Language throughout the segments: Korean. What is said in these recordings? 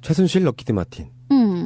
최순실, 럭키드 마틴.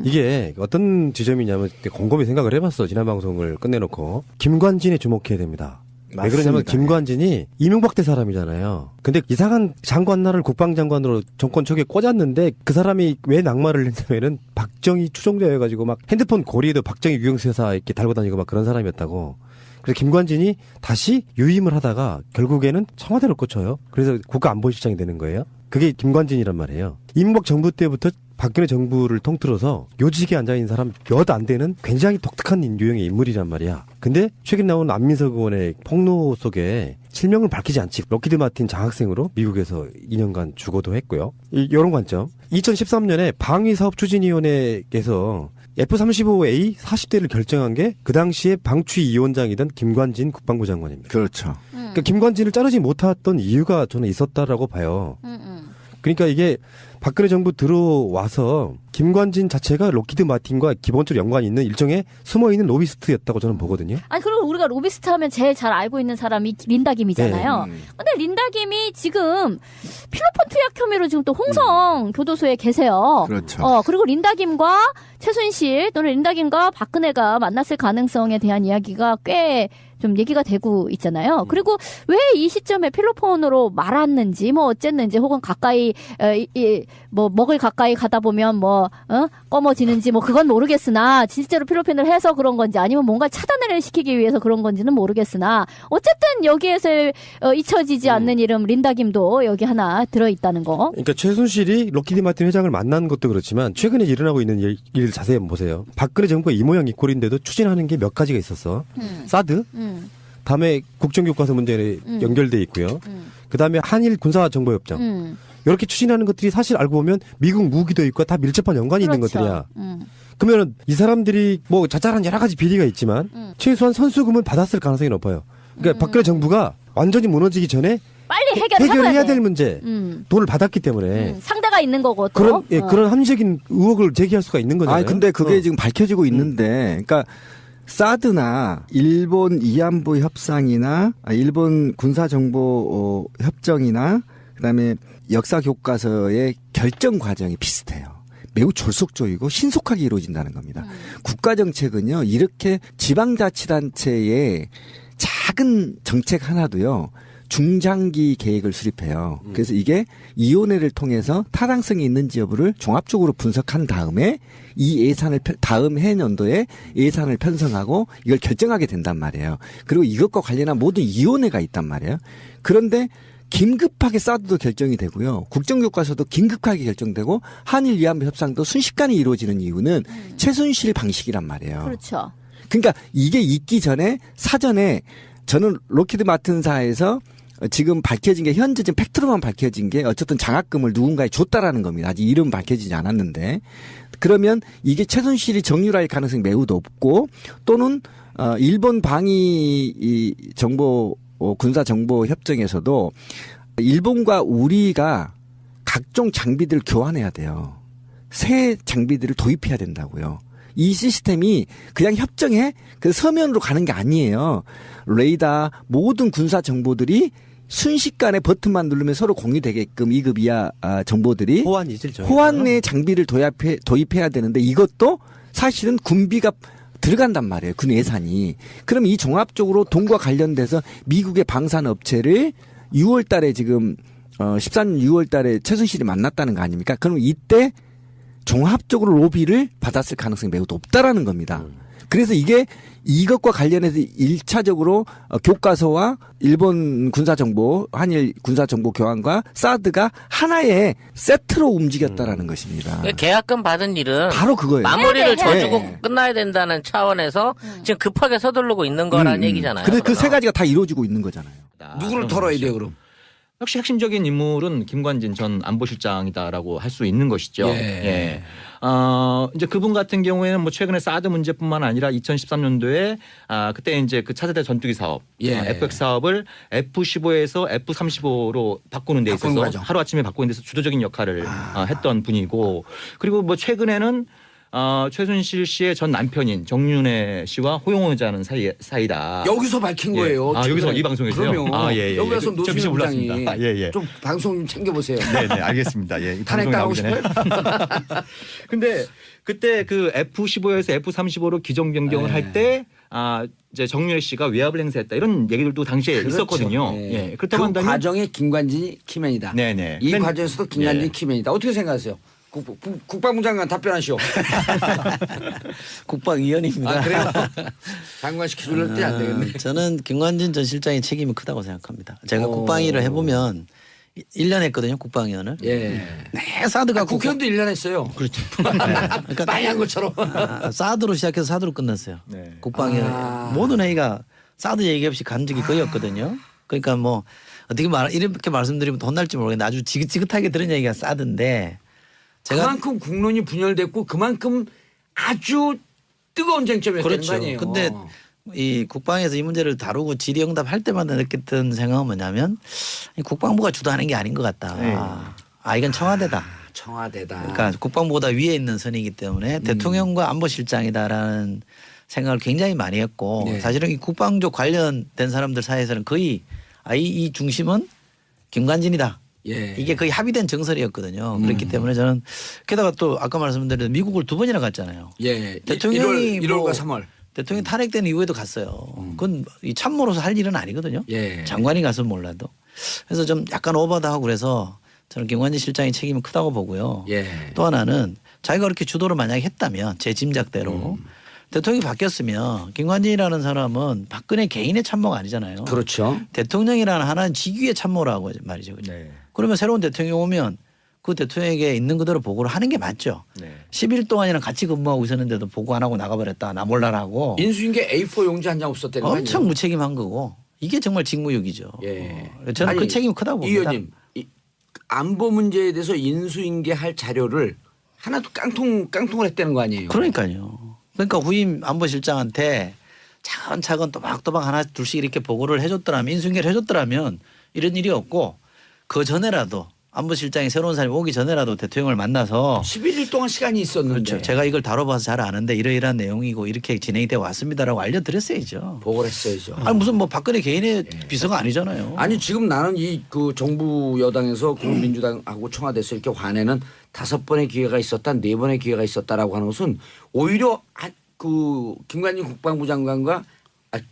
이게 어떤 지점이냐면 곰곰이 생각을 해봤어. 지난 방송을 끝내놓고. 김관진에 주목해야 됩니다. 맞습니다. 왜 그러냐면 김관진이 이명박 때 사람이잖아요. 근데 이상한 장관날을 국방장관으로 정권 초기에 꽂았는데 그 사람이 왜 낙마를 했냐면은 박정희 추종자여가지고 막 핸드폰 고리에도 박정희 유경수사 이렇게 달고 다니고 막 그런 사람이었다고. 그래서 김관진이 다시 유임을 하다가 결국에는 청와대로 꽂혀요. 그래서 국가안보실장이 되는 거예요. 그게 김관진이란 말이에요. 이명박 정부 때부터 박근혜 정부를 통틀어서 요직에 앉아있는 사람 몇 안 되는 굉장히 독특한 유형의 인물이란 말이야. 근데 최근 나온 안민석 의원의 폭로 속에 실명을 밝히지 않지 럭키드 마틴 장학생으로 미국에서 2년간 주거도 했고요. 이런 관점. 2013년에 방위사업추진위원회에서 F-35A 40대를 결정한 게 그 당시에 방추위원장이던 김관진 국방부 장관입니다. 그렇죠. 그러니까 김관진을 자르지 못했던 이유가 저는 있었다라고 봐요. 그러니까 이게 박근혜 정부 들어와서 김관진 자체가 록히드 마틴과 기본적으로 연관이 있는 일종의 숨어있는 로비스트였다고 저는 보거든요. 아니, 그리고 우리가 로비스트 하면 제일 잘 알고 있는 사람이 린다김이잖아요. 네. 근데 린다김이 지금 필로폰 투약 혐의로 지금 또 홍성 교도소에 계세요. 그렇죠. 그리고 린다김과 최순실 또는 린다김과 박근혜가 만났을 가능성에 대한 이야기가 꽤 좀 얘기가 되고 있잖아요. 그리고 왜 이 시점에 필로폰으로 말았는지 뭐 어쨌는지 혹은 가까이 뭐 먹을 가까이 가다 보면 검어지는지 뭐 그건 모르겠으나 실제로 필로폰을 해서 그런 건지 아니면 뭔가 차단을 시키기 위해서 그런 건지는 모르겠으나 어쨌든 여기에서 잊혀지지 않는 이름 린다김도 여기 하나 들어있다는 거. 그러니까 최순실이 록히드 마틴 회장을 만난 것도 그렇지만 최근에 일어나고 있는 일 자세히 한번 보세요. 박근혜 정부가 이 모양 이 꼴인데도 추진하는 게 몇 가지가 있었어. 사드, 다음에 국정교과서 문제에 연결돼 있고요. 그다음에 한일 군사정보협정. 이렇게 추진하는 것들이 사실 알고 보면 미국 무기도 있고 다 밀접한 연관이 있는 그렇죠. 것들이야. 그러면 이 사람들이 뭐 자잘한 여러 가지 비리가 있지만 최소한 선수금은 받았을 가능성이 높아요. 그러니까 박근혜 정부가 완전히 무너지기 전에 빨리 해결해야 돼. 될 문제, 돈을 받았기 때문에 상대가 있는 거고 또. 그런 합리적인 의혹을 제기할 수가 있는 거잖아요. 아니 근데 그게 지금 밝혀지고 있는데, 그러니까 사드나 일본 위안부 협상이나 일본 군사정보 협정이나 그다음에 역사 교과서의 결정 과정이 비슷해요. 매우 졸속적이고 신속하게 이루어진다는 겁니다. 국가정책은요, 이렇게 지방자치단체의 작은 정책 하나도요, 중장기 계획을 수립해요. 그래서 이게 위원회를 통해서 타당성이 있는지 여부를 종합적으로 분석한 다음에 이 예산을 다음 해년도에 예산을 편성하고 이걸 결정하게 된단 말이에요. 그리고 이것과 관련한 모든 위원회가 있단 말이에요. 그런데 긴급하게 사드도 결정이 되고요. 국정교과서도 긴급하게 결정되고 한일 위안부 협상도 순식간에 이루어지는 이유는 최순실 방식이란 말이에요. 그렇죠. 그러니까 이게 있기 전에 사전에 저는 록히드 마틴사에서 지금 밝혀진 게 현재 지금 팩트로만 밝혀진 게 어쨌든 장학금을 누군가에 줬다라는 겁니다. 아직 이름 밝혀지지 않았는데, 그러면 이게 최순실이 정유라일 가능성이 매우 높고, 또는 일본 방위 정보 군사 정보 협정에서도 일본과 우리가 각종 장비들을 교환해야 돼요. 새 장비들을 도입해야 된다고요. 이 시스템이 그냥 협정에 그 서면으로 가는 게 아니에요. 레이더 모든 군사 정보들이 순식간에 버튼만 누르면 서로 공유되게끔 2급 이하 정보들이 호환의 장비를 도입해야 되는데, 이것도 사실은 군비가 들어간단 말이에요. 군 예산이. 그럼 이 종합적으로 돈과 관련돼서 미국의 방산업체를 6월 달에 지금 14년 6월 달에 최순실이 만났다는 거 아닙니까? 그럼 이때 종합적으로 로비를 받았을 가능성이 매우 높다라는 겁니다. 그래서 이것과 관련해서 1차적으로 교과서와 일본 군사정보, 한일 군사정보 교환과 사드가 하나의 세트로 움직였다라는 것입니다. 계약금 받은 일은 바로 그거예요. 마무리를 져주고 네. 끝나야 된다는 차원에서 지금 급하게 서두르고 있는 거라는 얘기잖아요. 그래서 그 세 가지가 다 이루어지고 있는 거잖아요. 누구를 털어야 돼요, 그럼? 역시 핵심적인 인물은 김관진 전 안보실장이다라고 할 수 있는 것이죠. 예. 이제 그분 같은 경우에는 뭐 최근에 사드 문제뿐만 아니라 2013년도에 그때 이제 그 차세대 전투기 사업, FX 사업을 F-15에서 F-35로 바꾸는 데 있어서 하루아침에 바꾸는 데서 주도적인 역할을 했던 분이고, 그리고 뭐 최근에는 최순실 씨의 전 남편인 정윤회 씨와 호용호자는 사이다. 여기서 밝힌 예. 거예요. 아, 여기서 지금. 이 방송에서요? 그럼요. 아, 예, 예. 여기 와서 저 미처 노승일 부장이 몰랐습니다. 아, 예, 예. 좀 방송 좀 챙겨보세요. 네, 알겠습니다. 예. 이 탄핵 방송에 당하고 나오기 전에. 싶어요? 근데 그때 그 F15에서 F35로 기종 변경을 네. 할 때 이제 정윤회 씨가 외압을 행사했다 이런 얘기들도 당시에 그렇죠. 있었거든요. 네. 예. 그렇다고 그 한다면 과정에 김관진이 키맨이다. 네네. 이 과정에서도 김관진이 예. 키맨이다. 어떻게 생각하세요? 국방부 장관 답변하시오. 국방위원입니다. 아, 그래요? 장관 시키려는 때안 되겠네. 저는 김관진 전 실장의 책임이 크다고 생각합니다. 제가 오. 국방위를 해보면 1년 했거든요. 국방위원을. 예. 네, 사드가 국회의원도 1년 했어요. 그렇죠. 그러니까 많이 한 것처럼. 사드로 시작해서 사드로 끝났어요. 네. 국방위원 아. 모든 회의가 사드 얘기 없이 간 적이 거의 없거든요. 그러니까 뭐 어떻게 이렇게 말씀드리면 혼날지 모르겠는데 아주 지긋지긋하게 들은 얘기가 사드인데 제가 그만큼 국론이 분열됐고 그만큼 아주 뜨거운 쟁점이었다는 그렇죠. 거 아니에요. 근데 이 국방에서 이 문제를 다루고 질의응답 할 때마다 느꼈던 생각은 뭐냐면 이 국방부가 주도하는 게 아닌 것 같다. 네. 이건 청와대다. 청와대다. 그러니까 국방부보다 위에 있는 선이기 때문에 대통령과 안보실장이다라는 생각을 굉장히 많이 했고 네. 사실은 이 국방조 관련된 사람들 사이에서는 거의 이 중심은 김관진이다. 예. 이게 거의 합의된 정설이었거든요. 그렇기 때문에 저는 게다가 또 아까 말씀드린 미국을 2번이나 갔잖아요. 예. 대통령이 1월과 뭐 3월. 대통령이 탄핵된 이후에도 갔어요. 그건 이 참모로서 할 일은 아니거든요. 예. 장관이 가서 몰라도. 그래서 좀 약간 오버다 하고 그래서 저는 김관진 실장의 책임이 크다고 보고요. 예. 또 하나는 자기가 그렇게 주도를 만약에 했다면 제 짐작대로 대통령이 바뀌었으면 김관진이라는 사람은 박근혜 개인의 참모가 아니잖아요. 그렇죠. 대통령이라는 하나는 직위의 참모라고 말이죠. 그죠? 네. 그러면 새로운 대통령이 오면 그 대통령에게 있는 그대로 보고를 하는 게 맞죠. 네. 10일 동안이나 같이 근무하고 있었는데도 보고 안 하고 나가버렸다. 나 몰라라고. 인수인계 A4 용지 한 장 없었다는 거 아니에요? 엄청 무책임한 거고 이게 정말 직무유기죠. 예. 저는 아니, 그 책임이 크다고 이 봅니다. 의원님 안보 문제에 대해서 인수인계 할 자료를 하나도 깡통을 했다는 거 아니에요? 그러니까요. 그러니까 후임 안보실장한테 차근차근 또박또박 하나 둘씩 이렇게 보고를 해줬더라면 인수인계를 해줬더라면 이런 일이 없고 그 전에라도 안보실장이 새로운 사람이 오기 전에라도 대통령을 만나서 11일 동안 시간이 있었는데 그렇죠. 제가 이걸 다뤄봐서 잘 아는데 이러이러한 내용이고 이렇게 진행이 돼 왔습니다라고 알려드렸어야죠. 보고를 했어야죠. 아니 무슨 뭐 박근혜 개인의 비서가 아니잖아요. 아니 지금 나는 이 그 정부 여당에서 국민민주당하고 청와대에서 이렇게 화내는 5번의 기회가 있었다, 4번의 기회가 있었다라고 하는 것은 오히려 그 김관진 국방부 장관과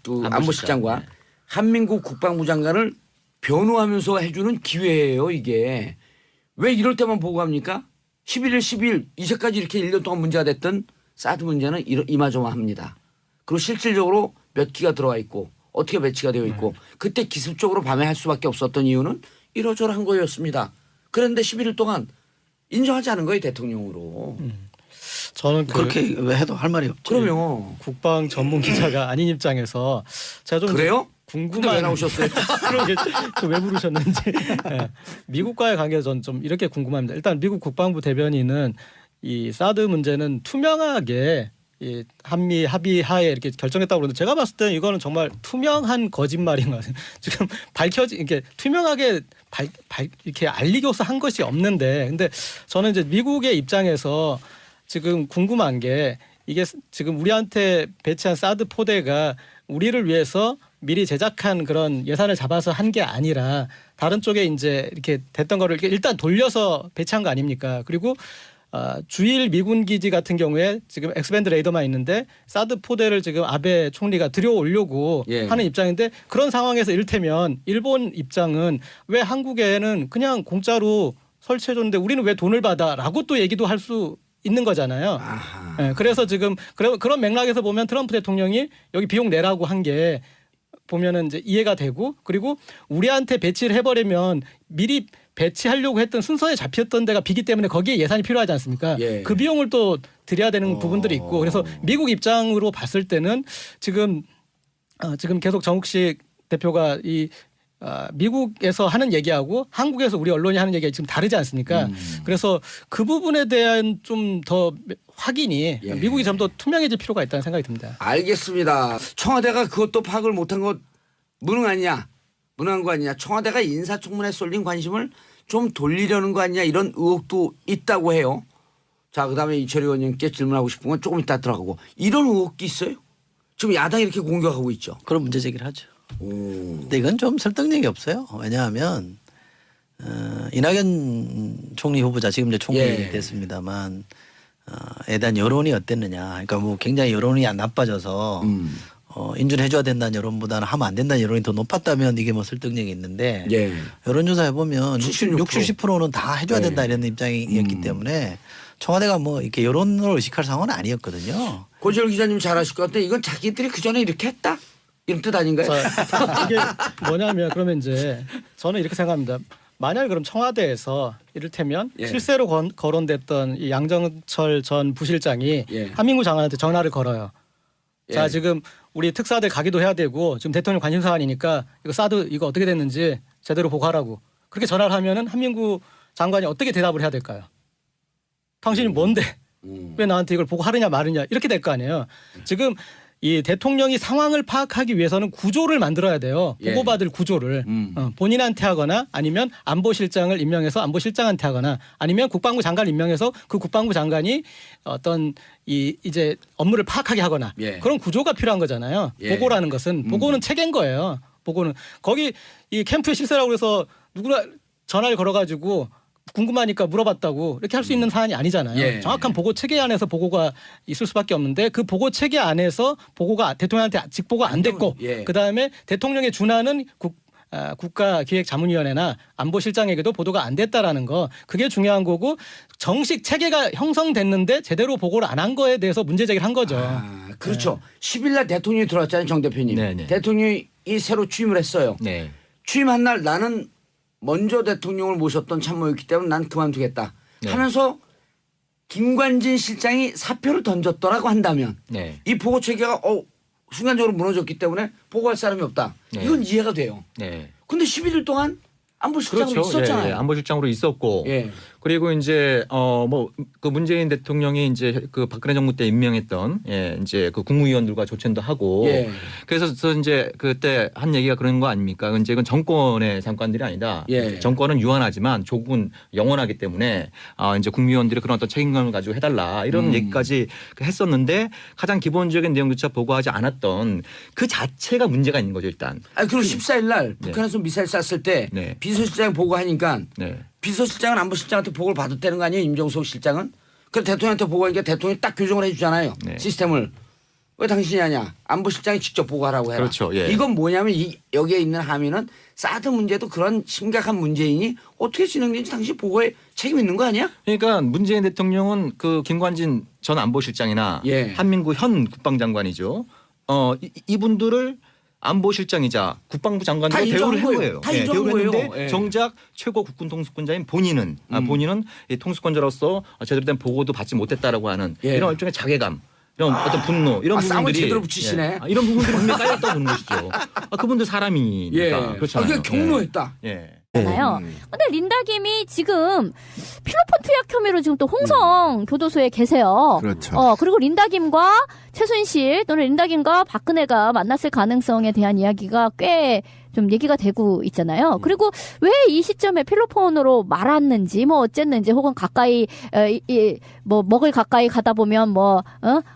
그 안보실장과 네. 한민국 국방부 장관을 변호하면서 해주는 기회예요 이게. 왜 이럴 때만 보고합니까? 11일 12일 이제까지 이렇게 1년 동안 문제가 됐던 사드 문제는 이마저마합니다. 그리고 실질적으로 몇 기가 들어가 있고 어떻게 배치가 되어 있고 그때 기습적으로 밤에 할 수밖에 없었던 이유는 이러저러한 거였습니다. 그런데 11일 동안 인정하지 않은 거예요 대통령으로. 저는 그렇게 왜 해도 할 말이 없죠. 그러면 국방 전문 기자가 아닌 입장에서 제가 좀 그래요? 근데 궁금한 왜 나오셨어요? 그러게 왜 부르셨는지. 예. 미국과의 관계에서 저는 좀 이렇게 궁금합니다. 일단 미국 국방부 대변인은 이 사드 문제는 투명하게 이 한미 합의 하에 이렇게 결정했다고 그러는데 제가 봤을 때는 이거는 정말 투명한 거짓말인 것 같아요. 지금 이렇게 투명하게 이렇게 알리고서 한 것이 없는데, 근데 저는 이제 미국의 입장에서 지금 궁금한 게 이게 지금 우리한테 배치한 사드 포대가 우리를 위해서 미리 제작한 그런 예산을 잡아서 한 게 아니라 다른 쪽에 이제 이렇게 됐던 거를 일단 돌려서 배치한 거 아닙니까? 그리고 주일 미군 기지 같은 경우에 지금 엑스밴드 레이더만 있는데 사드 포대를 지금 아베 총리가 들여오려고 예. 하는 입장인데 그런 상황에서 이를테면 일본 입장은 왜 한국에는 그냥 공짜로 설치해줬는데 우리는 왜 돈을 받아라고 또 얘기도 할 수 있는 거잖아요. 아하. 네, 그래서 지금 그런 맥락에서 보면 트럼프 대통령이 여기 비용 내라고 한 게 보면은 이제 이해가 되고 그리고 우리한테 배치를 해버리면 미리 배치하려고 했던 순서에 잡혔던 데가 비기 때문에 거기에 예산이 필요하지 않습니까? 예. 그 비용을 또 드려야 되는 부분들이 있고 그래서 미국 입장으로 봤을 때는 지금 계속 정욱식 대표가 미국에서 하는 얘기하고 한국에서 우리 언론이 하는 얘기가 지금 다르지 않습니까? 그래서 그 부분에 대한 좀 더 확인이 예. 미국이 좀 더 투명해질 필요가 있다는 생각이 듭니다. 알겠습니다. 청와대가 그것도 파악을 못한 것 무능한 거 아니냐. 청와대가 인사청문회에 쏠린 관심을 좀 돌리려는 거 아니냐 이런 의혹도 있다고 해요. 자, 그다음에 이철희 의원님께 질문하고 싶은 건 조금 이따 들어가고 이런 의혹이 있어요? 지금 야당이 이렇게 공격하고 있죠. 그런 문제 제기를 하죠. 오. 근데 이건 좀 설득력이 없어요. 왜냐하면 이낙연 총리 후보자 지금 이제 총리 예. 됐습니다만 에 대한 여론이 어땠느냐. 그러니까 뭐 굉장히 여론이 안 나빠져서 인준해줘야 된다는 여론보다는 하면 안 된다는 여론이 더 높았다면 이게 뭐 설득력이 있는데 예. 여론조사 해보면 76%. 60, 70%는 다 해줘야 된다 예. 이런 입장이었기 때문에 청와대가 뭐 이렇게 여론을 의식할 상황은 아니었거든요. 고재열 기자님 잘 아실 것 같은데 이건 자기들이 그 전에 이렇게 했다? 이런 뜻 아닌가요? 자, 이게 뭐냐면 그러면 이제 저는 이렇게 생각합니다. 만약 그럼 청와대에서 이를테면 예. 실세로 거론됐던 이 양정철 전 부실장이 예. 한민구 장관한테 전화를 걸어요. 자, 예. 지금 우리 특사들 가기도 해야 되고 지금 대통령 관심 사안이니까 이거 사드 이거 어떻게 됐는지 제대로 보고하라고. 그렇게 전화를 하면은 한민구 장관이 어떻게 대답을 해야 될까요? 당신이 뭔데? 왜 나한테 이걸 보고하느냐 마느냐 이렇게 될 거 아니에요. 지금 이 대통령이 상황을 파악하기 위해서는 구조를 만들어야 돼요. 예. 보고받을 구조를 본인한테 하거나 아니면 안보실장을 임명해서 안보실장한테 하거나 아니면 국방부 장관 임명해서 그 국방부 장관이 어떤 이제 업무를 파악하게 하거나 예. 그런 구조가 필요한 거잖아요. 예. 보고라는 것은 보고는 체계인 거예요. 보고는 거기 이 캠프의 실세라고 해서 누구나 전화를 걸어가지고 궁금하니까 물어봤다고 이렇게 할 수 있는 사안이 아니잖아요. 예. 정확한 보고 체계 안에서 보고가 있을 수밖에 없는데 그 보고 체계 안에서 보고가 대통령한테 직보가 안 됐고 예. 그다음에 대통령에 준하는 국가기획자문위원회나 안보실장에게도 보도가 안 됐다라는 거 그게 중요한 거고 정식 체계가 형성됐는데 제대로 보고를 안 한 거에 대해서 문제 제기를 한 거죠. 아, 그렇죠. 10일 날 대통령이 들어왔잖아요, 정 대표님. 네네. 대통령이 새로 취임을 했어요. 네. 취임한 날 나는 먼저 대통령을 모셨던 참모였기 때문에 난 그만두겠다 네. 하면서 김관진 실장이 사표를 던졌더라고 한다면 네. 이 보고 체계가 순간적으로 무너졌기 때문에 보고할 사람이 없다. 네. 이건 이해가 돼요. 네. 근데 11일 동안 안보실장으로 그렇죠. 있었잖아요. 예, 안보실장으로 있었고 예. 그리고 이제 뭐 그 문재인 대통령이 이제 그 박근혜 정부 때 임명했던 이제 그 국무위원들과 조천도 하고 예. 그래서 이제 그때 한 얘기가 그런 거 아닙니까? 이제 이건 정권의 장관들이 아니다. 예. 정권은 유한하지만 조국은 영원하기 때문에 이제 국무위원들이 그런 어떤 책임감을 가지고 해달라 이런 얘기까지 했었는데 가장 기본적인 내용조차 보고하지 않았던 그 자체가 문제가 있는 거죠 일단. 아니 그리고 14일 날 네. 북한에서 미사일 쐈을 때 네. 비서실장이 보고하니까 네. 비서실장은 안보실장한테 보고를 받았다는 거 아니에요? 임종석 실장은? 그래서 대통령한테 보고하니까 대통령이 딱 교정을 해주잖아요. 네. 시스템을. 왜 당신이 하냐? 안보실장이 직접 보고하라고 해라. 그렇죠. 예. 이건 뭐냐면 여기에 있는 함의는 사드 문제도 그런 심각한 문제이니 어떻게 진행되는지 당신 보고에 책임 있는 거 아니야? 그러니까 문재인 대통령은 그 김관진 전 안보실장이나 예. 한민구 현 국방장관이죠. 이분들을 안보실장이자 국방부 장관으로 다 인정한 대우를 한 거예요. 거예요. 다 인정한 대우를 했는데 거예요. 예. 정작 최고 국군 통수권자인 본인은 이 통수권자로서 제대로 된 보고도 받지 못했다라고 하는 예. 이런 일종의 자괴감. 이런 어떤 분노 이런 쌈을 부분들이 제대로 붙이시네. 이런 부분들이 분명히 깔렸다고 보는 것이죠. 그분들 사람이니까 예. 그렇잖아요. 그게 경로했다. 예. 잖아요. 근데 린다 김이 지금 필로폰 투약 혐의로 지금 또 홍성 교도소에 계세요. 그렇죠. 그리고 린다 김과 최순실 또는 린다 김과 박근혜가 만났을 가능성에 대한 이야기가 꽤 좀 얘기가 되고 있잖아요. 그리고 왜 이 시점에 필로폰으로 말았는지 뭐 어쨌는지 혹은 가까이 뭐 먹을 가까이 가다 보면 뭐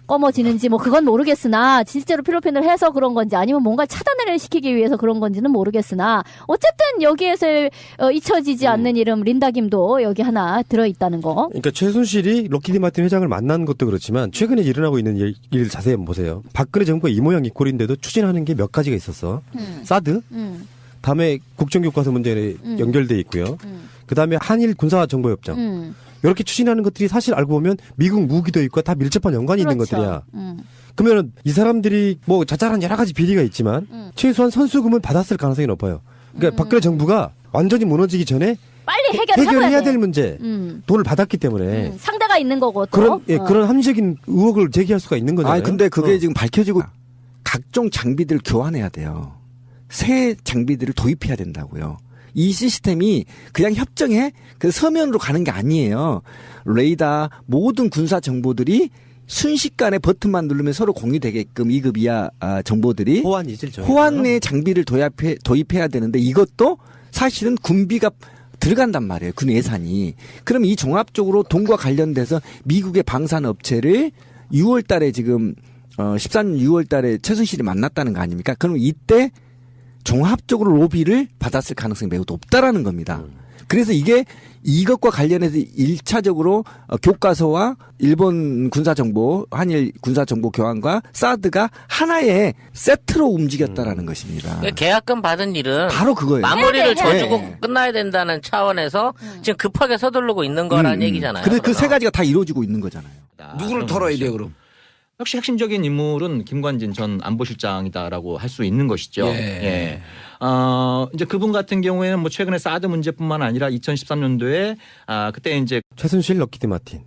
꺼머지는지 뭐 그건 모르겠으나 실제로 필로폰을 해서 그런 건지 아니면 뭔가 차단을 시키기 위해서 그런 건지는 모르겠으나 어쨌든 여기에서 잊혀지지 않는 이름 린다 김도 여기 하나 들어 있다는 거. 그러니까 최순실이 로키드 마틴 회장을 만난 것도 그렇지만 최근에 일어나고 있는 일을 자세히 한번 보세요. 박근혜 정부가 이 모양 이 꼴인데도 추진하는 게 몇 가지가 있었어. 사드, 다음에 국정교과서 문제에 연결돼 있고요. 그다음에 한일 군사정보협정. 이렇게 추진하는 것들이 사실 알고 보면 미국 무기도 있고 다 밀접한 연관이 있는 그렇죠. 것들이야. 그러면 이 사람들이 뭐 자잘한 여러 가지 비리가 있지만 최소한 선수금은 받았을 가능성이 높아요. 그러니까 박근혜 정부가 완전히 무너지기 전에 빨리 해결해야 될 문제. 돈을 받았기 때문에 상대가 있는 거고 또. 그런 그런 합리적인 의혹을 제기할 수가 있는 거잖아요. 아니 근데 그게 지금 밝혀지고 각종 장비들을 교환해야 돼요. 새 장비들을 도입해야 된다고요. 이 시스템이 그냥 협정해 그 서면으로 가는 게 아니에요. 레이더 모든 군사 정보들이 순식간에 버튼만 누르면 서로 공유되게끔 2급 이하 정보들이 호환 이질 호환 내 장비를 도입해야 되는데 이것도 사실은 군비가 들어간단 말이에요. 군 예산이. 그럼 이 종합적으로 돈과 관련돼서 미국의 방산 업체를 6월 달에 지금 14년 6월 달에 최순실이 만났다는 거 아닙니까? 그럼 이때 종합적으로 로비를 받았을 가능성이 매우 높다라는 겁니다. 그래서 이것과 관련해서 1차적으로 교과서와 일본 군사정보, 한일 군사정보 교환과 사드가 하나의 세트로 움직였다라는 것입니다. 그러니까 계약금 받은 일은 바로 그거예요. 마무리를 해야 돼, 해야 져주고 돼. 끝나야 된다는 차원에서 지금 급하게 서두르고 있는 거라는 얘기잖아요. 그래서 그 세 그러면. 가지가 다 이루어지고 있는 거잖아요. 누구를 털어야 돼요 그럼? 역시 핵심적인 인물은 김관진 전 안보실장이다라고 할 수 있는 것이죠. 예. 이제 그분 같은 경우에는 뭐 최근에 사드 문제뿐만 아니라 2013년도에 그때 이제 최순실 럭키드 마틴.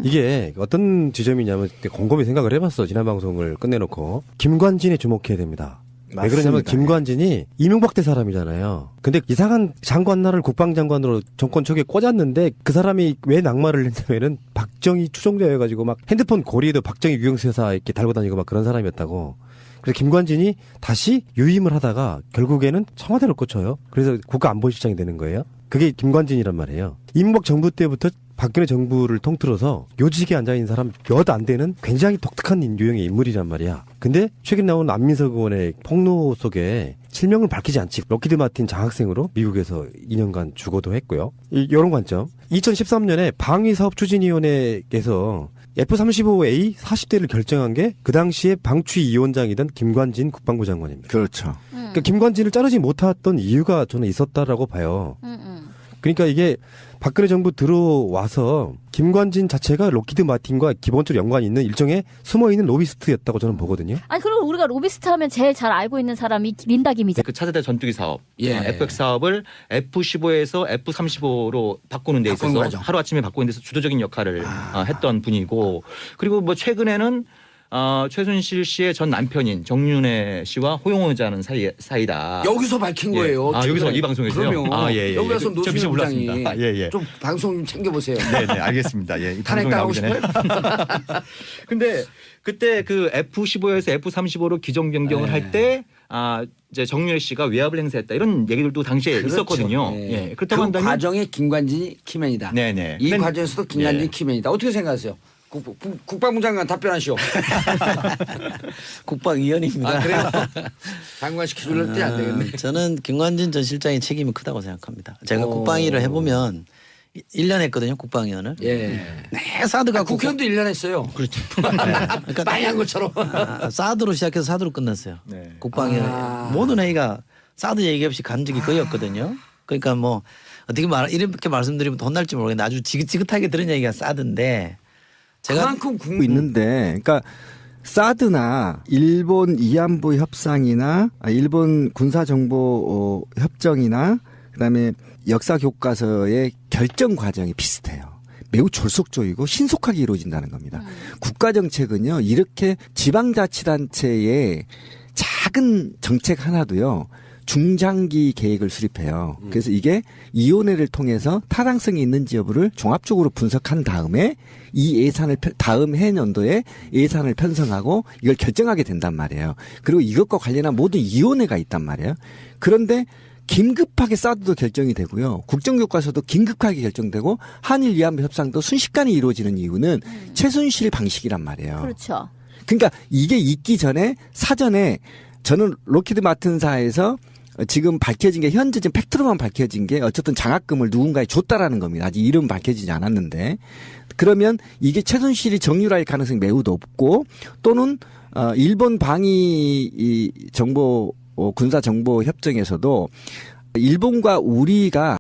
이게 어떤 지점이냐면 곰곰이 생각을 해봤어. 지난 방송을 끝내놓고 김관진에 주목해야 됩니다. 왜 그러냐면 맞습니다. 김관진이 이명박 때 사람이잖아요. 근데 이상한 장관날을 국방장관으로 정권 초기에 꽂았는데 그 사람이 왜 낙마를 했냐면은 박정희 추종자여가지고 막 핸드폰 고리에도 박정희 유영세사 이렇게 달고 다니고 막 그런 사람이었다고. 그래서 김관진이 다시 유임을 하다가 결국에는 청와대로 꽂혀요. 그래서 국가안보실장이 되는 거예요. 그게 김관진이란 말이에요. 이명박 정부 때부터 박근혜 정부를 통틀어서 요직에 앉아있는 사람 몇 안 되는 굉장히 독특한 유형의 인물이란 말이야. 근데 최근 나온 안민석 의원의 폭로 속에 실명을 밝히지 않지 럭키드 마틴 장학생으로 미국에서 2년간 주거도 했고요. 이런 관점. 2013년에 방위사업추진위원회에서 F-35A 40대를 결정한 게 그 당시에 방추위원장이던 김관진 국방부 장관입니다. 그렇죠. 그러니까 김관진을 자르지 못했던 이유가 저는 있었다라고 봐요. 그러니까 이게 박근혜 정부 들어와서 김관진 자체가 럭키드 마틴과 기본적으로 연관이 있는 일종의 숨어있는 로비스트였다고 저는 보거든요. 아니 그리고 우리가 로비스트 하면 제일 잘 알고 있는 사람이 린다김이죠. 그 차세대 전투기 사업, 예. FX 사업을 F-15에서 F-35로 바꾸는 데 바꾸는 있어서 거죠. 하루아침에 바꾸는 데서 주도적인 역할을 했던 분이고, 그리고 뭐 최근에는 최순실 씨의 전 남편인 정윤회 씨와 호용하자는 사이다. 여기서 밝힌 거예요. 여기서 이 방송에서요? 그러면 예. 여기 와서 저 미처 노승현 부장이 몰랐습니다. 예. 좀 방송 좀 챙겨보세요. 네, 알겠습니다. 예. 이 탄핵 방송에 당하고 나오기 전에. 싶어요? 근데 그때 그 F-15에서 F-35로 기종 변경을 할 때 이제 정유혜 씨가 외압을 행사했다 이런 얘기들도 당시에 있었거든요. 예. 예. 그 그렇다고 한다면 과정에 김관진이 키맨이다. 네네. 이 맨- 과정에서도 김관진이 예. 키맨이다. 어떻게 생각하세요? 국방부 장관 답변하시오. 국방위원입니다. 아 그래요? 장관 시키려는 때안 되겠네. 저는 김관진 전 실장의 책임이 크다고 생각합니다. 제가 오. 국방위를 해보면 1년 했거든요. 국방위원을. 예. 네, 사드가 국회의원도 1년 했어요. 그렇죠. 그러니까 많이 한 것처럼. 사드로 시작해서 사드로 끝났어요. 네. 국방위원 모든 회의가 사드 얘기 없이 간 적이 거의 없거든요. 그러니까 뭐 어떻게 이렇게 말씀드리면 혼날지 모르겠는데 아주 지긋지긋하게 들은 얘기가 사드인데 제가 그만큼 하고 있는데, 그러니까 사드나 일본 위안부 협상이나 일본 군사정보 협정이나 그다음에 역사 교과서의 결정 과정이 비슷해요. 매우 졸속적이고 신속하게 이루어진다는 겁니다. 국가정책은요, 이렇게 지방자치단체의 작은 정책 하나도요, 중장기 계획을 수립해요. 그래서 이게 위원회를 통해서 타당성이 있는지 여부를 종합적으로 분석한 다음에 이 예산을 다음 해년도에 예산을 편성하고 이걸 결정하게 된단 말이에요. 그리고 이것과 관련한 모든 위원회가 있단 말이에요. 그런데 긴급하게 사드도 결정이 되고요. 국정교과서도 긴급하게 결정되고 한일 위안부 협상도 순식간에 이루어지는 이유는 최순실 방식이란 말이에요. 그렇죠. 그러니까 이게 있기 전에 사전에 저는 록히드 마틴사에서 지금 밝혀진 게 현재 지금 팩트로만 밝혀진 게 어쨌든 장학금을 누군가에 줬다라는 겁니다. 아직 이름 밝혀지지 않았는데 그러면 이게 최순실이 정유라일 가능성이 매우 높고 또는 일본 방위 정보 군사 정보 협정에서도 일본과 우리가